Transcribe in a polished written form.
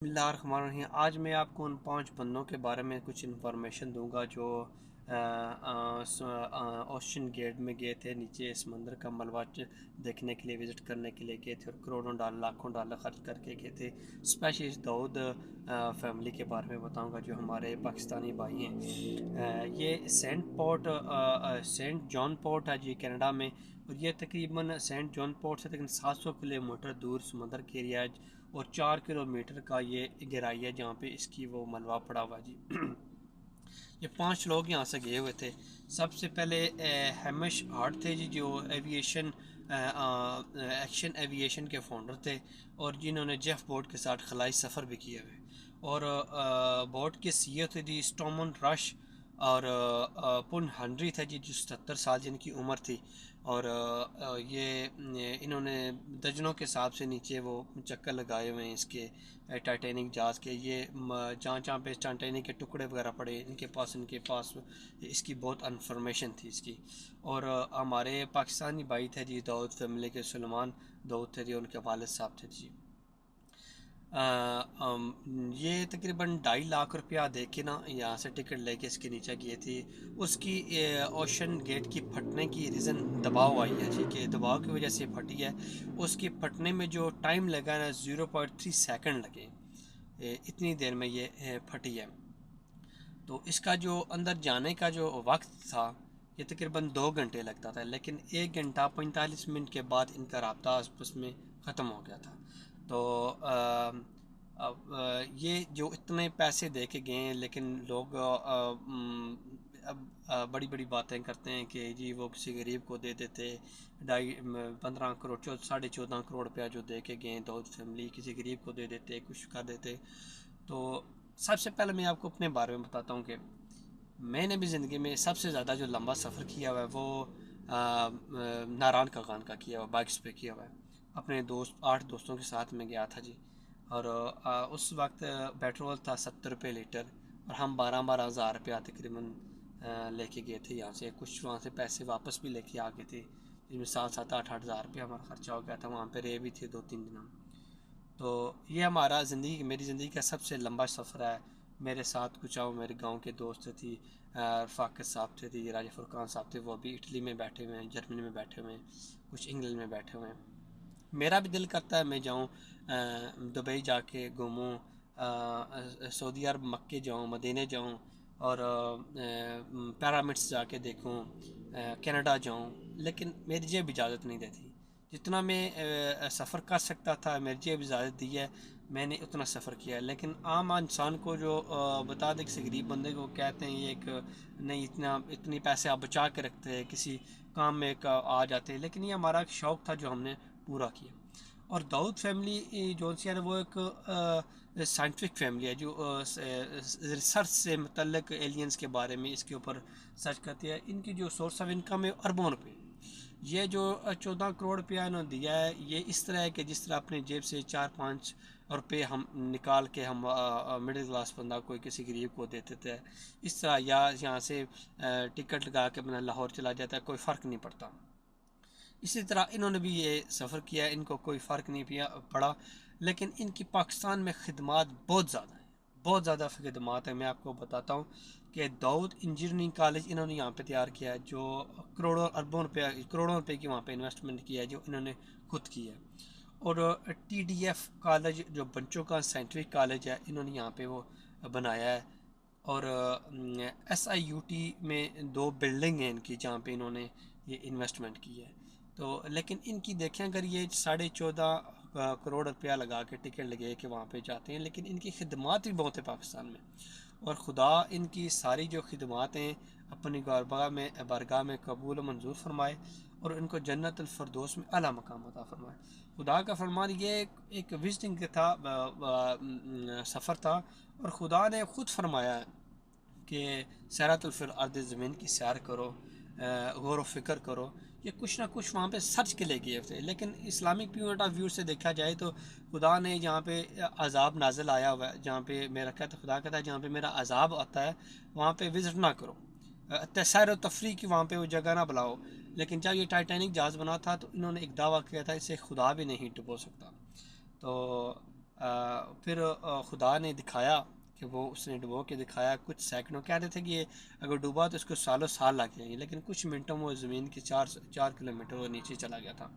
बिस्मिल्लाहिर्रहमानिर्रहीम। आज मैं आपको उन 5 बंदों के बारे में कुछ इन्फॉर्मेशन दूंगा जो ओशन गेट में गए थे, नीचे समंदर का मलबा देखने के लिए, विज़िट करने के लिए गए थे और करोड़ों डॉलर लाखों डॉलर खर्च करके गए थे। स्पेशली इस दाऊद फैमिली के बारे में बताऊंगा जो हमारे पाकिस्तानी भाई हैं। ये सेंट जॉन पोर्ट है जी, कनाडा में। और ये तकरीबन सेंट जॉन पोर्ट से तकरीबन 700 किलोमीटर दूर समुंदर के एरिया और 4 किलोमीटर का ये गहराई है जहाँ पे इसकी वो मलबा पड़ा हुआ जी। ये 5 लोग यहाँ से गए हुए थे। सबसे पहले हैमिश हार्ट थे जी, जो एविएशन एक्शन एविएशन के फाउंडर थे और जिन्होंने जेफ बोट के साथ खलाई सफ़र भी किया हुए। और बोट के सीईओ थे जी स्टोमन रश। और पुन हनरी थे जी, जो 77 साल जिनकी उम्र थी। और ये इन्होंने दर्जनों के हिसाब से नीचे वो चक्कर लगाए हुए हैं इसके टाइटैनिक जहाज़ के। ये जहाँ जहाँ पे टाइटैनिक के टुकड़े वगैरह पड़े, इनके पास इसकी बहुत इन्फॉर्मेशन थी इसकी। और हमारे पाकिस्तानी भाई थे जी दाऊद फैमिली के, सुलेमान दाऊद थे जी, उनके वालिद साहब थे जी। ये तकरीबन 2.5 लाख रुपया दे के ना यहाँ से टिकट लेके इसके नीचे गई थी। उसकी ओशन गेट की फटने की रीज़न दबाव आई है जी, कि दबाव की वजह से फटी है। उसकी फटने में जो टाइम लगा ना 0.3 सेकंड लगे। इतनी देर में ये फटी है। तो इसका जो अंदर जाने का जो वक्त था, ये तकरीबन 2 घंटे लगता था, लेकिन 1 घंटा 45 मिनट के बाद इनका राब्ता आपस में ख़त्म हो गया था। तो ये जो इतने पैसे दे के गए हैं, लेकिन लोग अब बड़ी बड़ी बातें करते हैं कि जी वो किसी गरीब को दे देते। 15 करोड़ 14.5 करोड़ रुपया जो दे के गए दाऊद फैमिली, किसी गरीब को दे देते, कुछ कर देते। तो सबसे पहले मैं आपको अपने बारे में बताता हूँ कि मैंने भी ज़िंदगी में सबसे ज़्यादा जो लंबा सफ़र किया हुआ है वो नारायण कागान का किया हुआ, बाइक्स पे किया हुआ है। अपने दोस्त 8 दोस्तों के साथ में गया था जी। और उस वक्त पेट्रोल था 70 रुपये लीटर और हम 12-12 हज़ार रुपया तकरीबन लेके गए थे यहाँ से। कुछ वहाँ से पैसे वापस भी लेके आ गए थे, जिसमें 7-7 8 हज़ार रुपया हमारा खर्चा हो गया था। वहाँ पे रहे भी थे 2-3 दिन हम। तो ये हमारा मेरी ज़िंदगी का सबसे लंबा सफ़र है। मेरे साथ कुछ आओ मेरे गांव के दोस्त थी, रफ़ाकत साहब थे, राजा फुरकान साहब थे, वो अभी इटली में बैठे हुए हैं, जर्मनी में बैठे हुए हैं, कुछ इंग्लैंड में बैठे हुए हैं। मेरा भी दिल करता है मैं जाऊँ दुबई जाके घूमूँ, सऊदी अरब मक्के जाऊँ, मदीने जाऊँ और पिरामिड्स जाके देखूँ, कनाडा जाऊँ। लेकिन मेरी जेब इजाज़त नहीं देती। जितना मैं सफ़र कर सकता था मेरी जेब इजाज़त दी है, मैंने उतना सफ़र किया है। लेकिन आम इंसान को जो बता दे, किसी गरीब बंदे को कहते हैं ये एक नहीं, इतनी पैसे आप बचा के रखते हैं, किसी काम में एक आ जाते हैं। लेकिन ये हमारा एक शौक़ था जो हमने पूरा किया। और दाऊद फैमिली जो है वो एक साइंटिफिक फैमिली है जो रिसर्च से मतलब एलियंस के बारे में इसके ऊपर सर्च करती है। इनकी जो सोर्स ऑफ इनकम है अरबों रुपये। ये जो 14 करोड़ रुपया इन्होंने दिया है, ये इस तरह है कि जिस तरह अपनी जेब से 4-5 रुपये हम निकाल के हम मिडिल क्लास बंदा कोई किसी गरीब को देते थे, इस तरह। या यहाँ से टिकट लगा के बंदा लाहौर चला जाता है, कोई फ़र्क नहीं पड़ता। इसी तरह इन्होंने भी ये सफ़र किया, इनको कोई फ़र्क नहीं पड़ा। लेकिन इनकी पाकिस्तान में खिदमत बहुत ज़्यादा है, बहुत ज़्यादा खिदमत है। मैं आपको बताता हूँ कि दाऊद इंजीनियरिंग कॉलेज इन्होंने यहाँ पे तैयार किया है, जो करोड़ों रुपए की वहाँ पे इन्वेस्टमेंट किया है, जो इन्होंने खुद किया है। और TDF कॉलेज जो बच्चों का साइंटिफिक कॉलेज है, इन्होंने यहाँ पे वो बनाया है। और SIUT में 2 बिल्डिंग हैं इनकी, जहाँ पे इन्होंने ये इन्वेस्टमेंट की है। तो लेकिन इनकी देखें, अगर ये 14.5 करोड़ रुपया लगा के टिकट लगे के वहाँ पे जाते हैं, लेकिन इनकी खिदमत भी बहुत है पाकिस्तान में। और खुदा इनकी सारी जो खिदमत हैं अपनी बारगाह में कबूल व मंजूर फरमाए और इनको जन्नतुल फिरदौस में आला मकाम अता फरमाए। खुदा का फरमान ये एक विजिटिंग था, सफ़र था। और खुदा ने ख़ुद फरमाया कि सैरतुल फिल अर्द, ज़मीन की सैर करो, गौर व फिक्र करो। ये कुछ ना कुछ वहाँ पे सर्च के लिए गए थे। लेकिन इस्लामिक पॉइंट ऑफ व्यू से देखा जाए तो खुदा ने जहाँ पे अजाब नाजिल आया हुआ है, जहाँ पे मेरा कहता खुदा कहता है जहाँ पे मेरा अजाब आता है वहाँ पे विज़िट ना करो, सैर व तफरी की वहाँ पे वो जगह ना बुलाओ। लेकिन जब ये टाइटैनिक जहाज़ बना था तो इन्होंने एक दावा किया था, इसे खुदा भी नहीं डुबो सकता। तो फिर खुदा ने दिखाया कि वो उसने डुबो के दिखाया कुछ सेकंडों, कह रहे थे कि ये अगर डूबा तो इसको सालों साल लग जाएंगे, लेकिन कुछ मिनटों में वो ज़मीन के 4 4 किलोमीटर वो नीचे चला गया था।